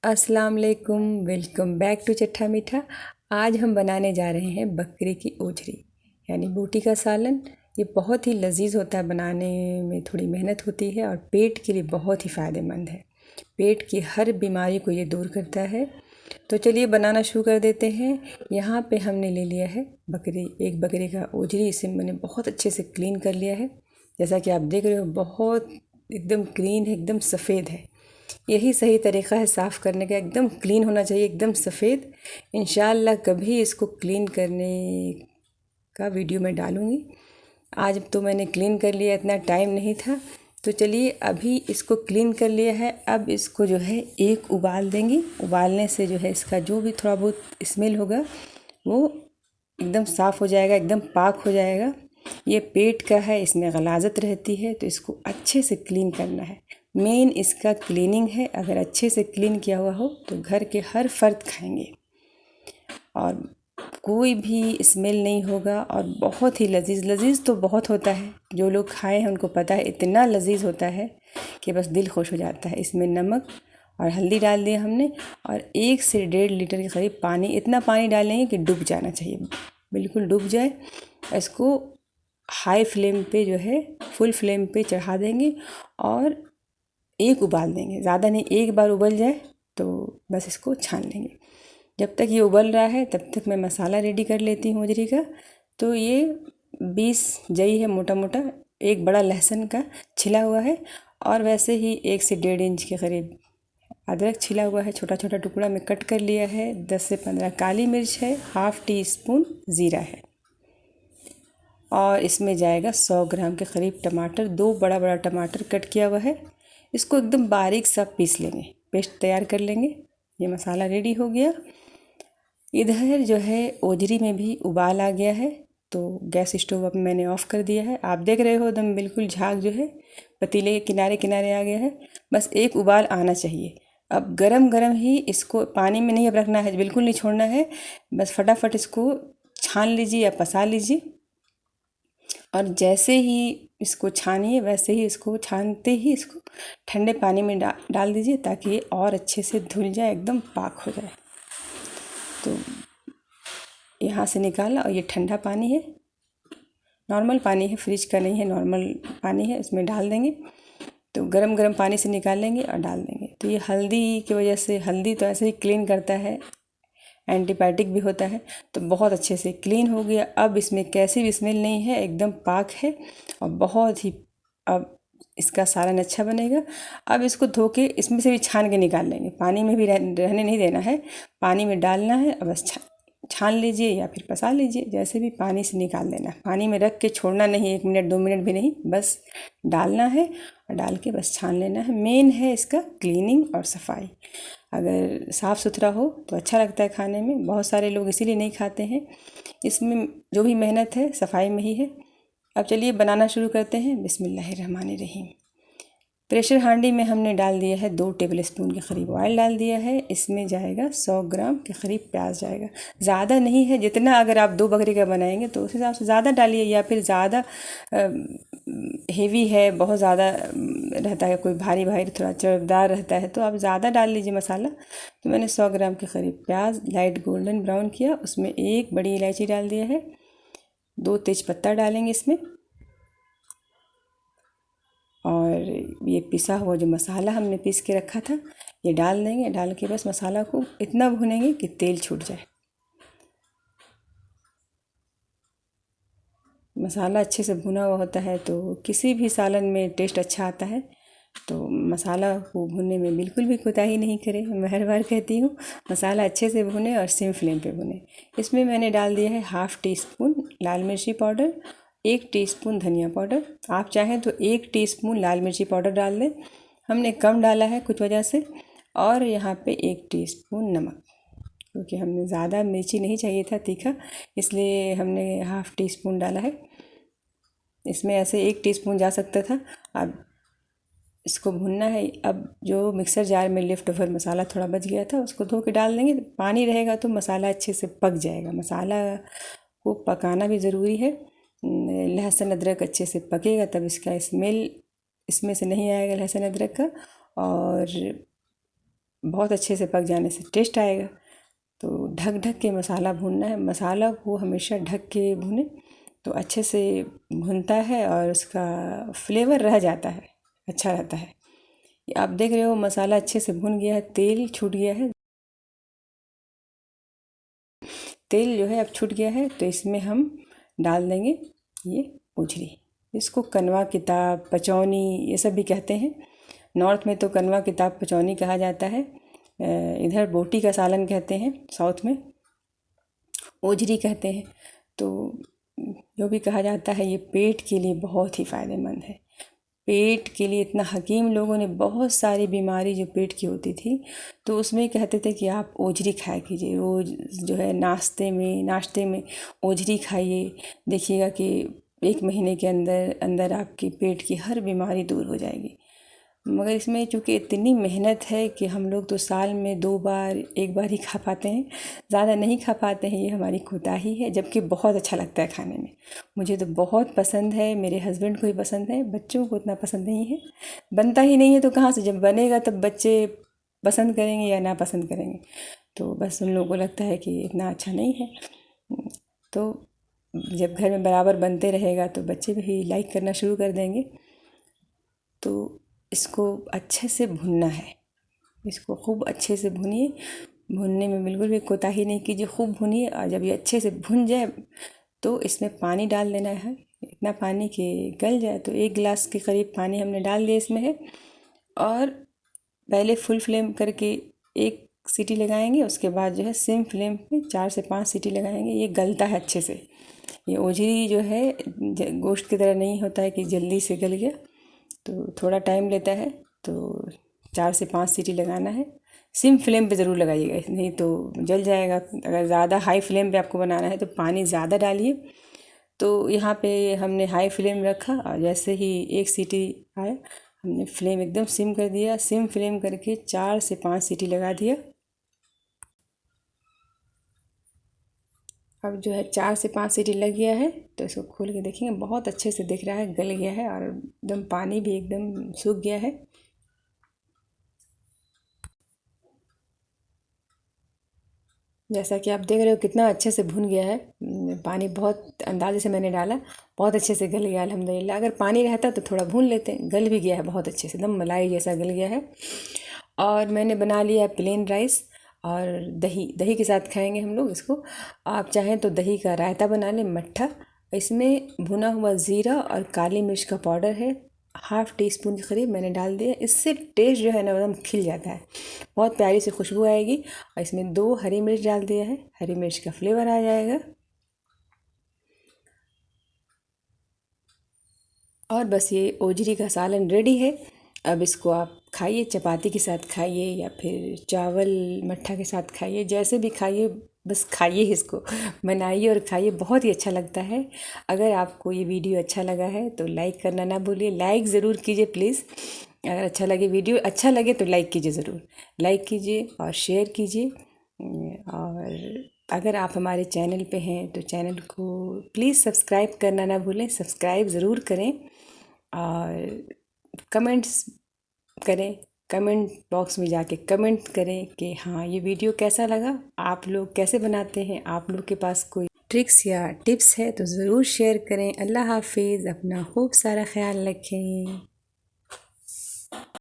अस्सलाम वालेकुम, welcome back to चट्टा मीठा। आज हम बनाने जा रहे हैं बकरे की ओझरी यानी बोटी का सालन। ये बहुत ही लजीज होता है, बनाने में थोड़ी मेहनत होती है और पेट के लिए बहुत ही फ़ायदेमंद है। पेट की हर बीमारी को ये दूर करता है। तो चलिए बनाना शुरू कर देते हैं। यहाँ पे हमने ले लिया है एक बकरे का ओझरी। इसे मैंने बहुत अच्छे से क्लीन कर लिया है। जैसा कि आप देख रहे हो, बहुत एकदम क्लीन है, एकदम सफ़ेद है। यही सही तरीक़ा है साफ़ करने का, एकदम क्लीन होना चाहिए, एकदम सफ़ेद। इंशाअल्लाह कभी इसको क्लीन करने का वीडियो मैं डालूँगी। आज तो मैंने क्लीन कर लिया, इतना टाइम नहीं था। तो चलिए अभी इसको क्लीन कर लिया है। अब इसको जो है एक उबाल देंगे। उबालने से जो है इसका जो भी थोड़ा बहुत स्मेल होगा वो एकदम साफ़ हो जाएगा, एकदम पाक हो जाएगा। ये पेट का है, इसमें गलाजत रहती है, तो इसको अच्छे से क्लीन करना है। मेन इसका क्लीनिंग है। अगर अच्छे से क्लीन किया हुआ हो तो घर के हर फर्द खाएंगे और कोई भी स्मेल नहीं होगा और बहुत ही लजीज तो बहुत होता है। जो लोग खाए हैं उनको पता है, इतना लजीज होता है कि बस दिल खुश हो जाता है। इसमें नमक और हल्दी डाल दिया हमने और 1 से 1.5 लीटर के करीब पानी। इतना पानी डालेंगे कि डूब जाना चाहिए, बिल्कुल डूब जाए। इसको हाई फ्लेम पे जो है फुल फ्लेम पे चढ़ा देंगे और एक उबाल देंगे, ज़्यादा नहीं, एक बार उबल जाए तो बस इसको छान लेंगे। जब तक ये उबल रहा है तब तक मैं मसाला रेडी कर लेती हूँ ओझरी का। तो ये 20 जई है मोटा मोटा, एक बड़ा लहसुन का छिला हुआ है और वैसे ही 1 से 1.5 इंच के करीब अदरक छिला हुआ है, छोटा छोटा टुकड़ा में कट कर लिया है। 10 से 15 काली मिर्च है, हाफ़ टी स्पून ज़ीरा है और इसमें जाएगा 100 ग्राम के करीब टमाटर। 2 बड़ा बड़ा टमाटर कट किया हुआ है। इसको एकदम बारीक सा पीस लेंगे, पेस्ट तैयार कर लेंगे। ये मसाला रेडी हो गया। इधर जो है ओझरी में भी उबाल आ गया है, तो गैस स्टोव अब मैंने ऑफ़ कर दिया है। आप देख रहे हो एकदम बिल्कुल झाग जो है पतीले के किनारे किनारे आ गया है। बस एक उबाल आना चाहिए। अब गरम गरम ही इसको, पानी में नहीं अब रखना है, बिल्कुल नहीं छोड़ना है। बस फटाफट इसको छान लीजिए या पसा लीजिए और जैसे ही इसको छानिए वैसे ही इसको छानते ही इसको ठंडे पानी में डाल दीजिए ताकि ये और अच्छे से धुल जाए, एकदम पाक हो जाए। तो यहाँ से निकाला और ये ठंडा पानी है, नॉर्मल पानी है, फ्रिज का नहीं है, नॉर्मल पानी है। इसमें डाल देंगे तो गरम गरम पानी से निकाल लेंगे और डाल देंगे। तो ये हल्दी की वजह से, हल्दी तो ऐसे ही क्लीन करता है, एंटीबायोटिक भी होता है, तो बहुत अच्छे से क्लीन हो गया। अब इसमें कैसी भी स्मेल नहीं है, एकदम पाक है और बहुत ही अब इसका सालन अच्छा बनेगा। अब इसको धो के इसमें से भी छान के निकाल लेंगे, पानी में भी रहने नहीं देना है, पानी में डालना है और बस छान लीजिए या फिर पसा लीजिए, जैसे भी पानी से निकाल देना। पानी में रख के छोड़ना नहीं, 1 मिनट 2 मिनट भी नहीं, बस डालना है और डाल के बस छान लेना है। मेन है इसका क्लीनिंग और सफाई। अगर साफ़ सुथरा हो तो अच्छा लगता है खाने में। बहुत सारे लोग इसीलिए नहीं खाते हैं। इसमें जो भी मेहनत है सफाई में ही है। अब चलिए बनाना शुरू करते हैं। बिस्मिल्लाहिर्रहमानिर्रहीम। प्रेशर हांडी में हमने डाल दिया है 2 टेबल स्पून के करीब ऑयल डाल दिया है। इसमें जाएगा 100 ग्राम के करीब प्याज जाएगा, ज़्यादा नहीं है। जितना अगर आप 2 बकरे का बनाएंगे तो उस हिसाब से ज़्यादा डालिए, या फिर ज़्यादा हेवी है, बहुत ज़्यादा रहता है, कोई भारी भारी थोड़ा चरकदार रहता है तो आप ज़्यादा डाल लीजिए मसाला। तो मैंने 100 ग्राम के करीब प्याज लाइट गोल्डन ब्राउन किया, उसमें 1 बड़ी इलायची डाल दिया है, 2 तेज़पत्ता डालेंगे इसमें और ये पिसा हुआ जो मसाला हमने पीस के रखा था ये डाल देंगे। डाल के बस मसाला को इतना भूनेंगे कि तेल छूट जाए। मसाला अच्छे से भुना हुआ होता है तो किसी भी सालन में टेस्ट अच्छा आता है। तो मसाला को भुनने में बिल्कुल भी कोताही नहीं करें, मैं हर बार कहती हूँ। मसाला अच्छे से भुने और सिम फ्लेम पे भुने। इसमें मैंने डाल दिया है हाफ़ टी स्पून लाल मिर्ची पाउडर, 1 टीस्पून धनिया पाउडर। आप चाहें तो 1 टीस्पून लाल मिर्ची पाउडर डाल दें, हमने कम डाला है कुछ वजह से। और यहाँ पे 1 टीस्पून नमक, क्योंकि हमने ज़्यादा मिर्ची नहीं चाहिए था तीखा, इसलिए हमने हाफ़ टी स्पून डाला है। इसमें ऐसे 1 टीस्पून जा सकता था। अब इसको भुनना है। अब जो मिक्सर जार में लेफ्ट ओवर मसाला थोड़ा बच गया था उसको धो के डाल देंगे। पानी रहेगा तो मसाला अच्छे से पक जाएगा। मसाला को पकाना भी ज़रूरी है। लहसुन अदरक अच्छे से पकेगा तब इसका स्मेल इसमें से नहीं आएगा, लहसुन अदरक का। और बहुत अच्छे से पक जाने से टेस्ट आएगा। तो ढक ढक के मसाला भूनना है, मसाला को हमेशा ढक के भूनें तो अच्छे से भुनता है और उसका फ्लेवर रह जाता है, अच्छा रहता है। आप देख रहे हो मसाला अच्छे से भुन गया है, तेल छूट गया है, तेल जो है अब छूट गया है। तो इसमें हम डाल देंगे ये ओझरी। इसको कनवा किताब, पचौनी ये सब भी कहते हैं। नॉर्थ में तो कनवा किताब पचौनी कहा जाता है, इधर बोटी का सालन कहते हैं, साउथ में ओझरी कहते हैं। तो जो भी कहा जाता है ये पेट के लिए बहुत ही फ़ायदेमंद है। पेट के लिए इतना हकीम लोगों ने बहुत सारी बीमारी जो पेट की होती थी तो उसमें कहते थे कि आप ओझरी खाया कीजिए, रोज़ जो है नाश्ते में ओझरी खाइए, देखिएगा कि 1 महीने के अंदर अंदर आपकी पेट की हर बीमारी दूर हो जाएगी। मगर इसमें चूँकि इतनी मेहनत है कि हम लोग तो साल में 2 बार 1 बार ही खा पाते हैं, ज़्यादा नहीं खा पाते हैं, ये हमारी कोताही है। जबकि बहुत अच्छा लगता है खाने में, मुझे तो बहुत पसंद है, मेरे हस्बैंड को भी पसंद है, बच्चों को इतना पसंद नहीं है। बनता ही नहीं है तो कहाँ से, जब बनेगा तब बच्चे पसंद करेंगे या ना पसंद करेंगे। तो बस उन लोगों को लगता है कि इतना अच्छा नहीं है। तो जब घर में बराबर बनते रहेगा तो बच्चे भी लाइक करना शुरू कर देंगे। तो इसको अच्छे से भुनना है, इसको खूब अच्छे से भुनिए। भुनने में बिल्कुल भी कोताही नहीं कीजिए, खूब भुनिए। और जब ये अच्छे से भुन जाए तो इसमें पानी डाल देना है, इतना पानी कि गल जाए। तो 1 गिलास के करीब पानी हमने डाल दिया इसमें है। और पहले फुल फ्लेम करके 1 सीटी लगाएंगे, उसके बाद जो है सिम फ्लेम पे 4 से 5 सीटी लगाएंगे। ये गलता है अच्छे से। ये ओझरी जो है गोश्त की तरह नहीं होता है कि जल्दी से गल गया, तो थोड़ा टाइम लेता है। तो 4 से 5 सीटी लगाना है। सिम फ्लेम पे ज़रूर लगाइएगा, नहीं तो जल जाएगा। अगर ज़्यादा हाई फ्लेम पे आपको बनाना है तो पानी ज़्यादा डालिए। तो यहाँ पे हमने हाई फ्लेम रखा और जैसे ही 1 सीटी आया हमने फ्लेम एकदम सिम कर दिया। सिम फ्लेम करके 4 से 5 सीटी लगा दिया। अब जो है 4 से 5 सीटी लग गया है तो इसको खोल के देखेंगे, बहुत अच्छे से दिख रहा है, गल गया है और एकदम पानी भी एकदम सूख गया है। जैसा कि आप देख रहे हो कितना अच्छे से भुन गया है। पानी बहुत अंदाजे से मैंने डाला, बहुत अच्छे से गल गया अल्हम्दुलिल्लाह। अगर पानी रहता तो थोड़ा भून लेते, गल भी गया है बहुत अच्छे से, एकदम मलाई जैसा गल गया है। और मैंने बना लिया प्लेन राइस और दही, दही के साथ खाएंगे हम लोग इसको। आप चाहें तो दही का रायता बना लें, मट्ठा। इसमें भुना हुआ ज़ीरा और काली मिर्च का पाउडर है, ½ टी स्पून के करीब मैंने डाल दिया। इससे टेस्ट जो है ना एकदम खिल जाता है, बहुत प्यारी सी खुशबू आएगी। और इसमें 2 हरी मिर्च डाल दिया है, हरी मिर्च का फ्लेवर आ जाएगा। और बस ये ओझरी का सालन रेडी है। अब इसको आप खाइए, चपाती के साथ खाइए या फिर चावल मट्ठा के साथ खाइए, जैसे भी खाइए, बस खाइए इसको, बनाइए और खाइए, बहुत ही अच्छा लगता है। अगर आपको ये वीडियो अच्छा लगा है तो लाइक करना ना भूलिए, लाइक ज़रूर कीजिए प्लीज़। अगर अच्छा लगे, वीडियो अच्छा लगे तो लाइक कीजिए ज़रूर, लाइक कीजिए और शेयर कीजिए। और अगर आप हमारे चैनल पे हैं तो चैनल को प्लीज़ सब्सक्राइब करना ना भूलें, सब्सक्राइब ज़रूर करें। और कमेंट्स करें, कमेंट बॉक्स में जाके कमेंट करें कि हाँ ये वीडियो कैसा लगा, आप लोग कैसे बनाते हैं, आप लोग के पास कोई ट्रिक्स या टिप्स है तो ज़रूर शेयर करें। अल्लाह हाफिज़, अपना खूब सारा ख्याल रखें।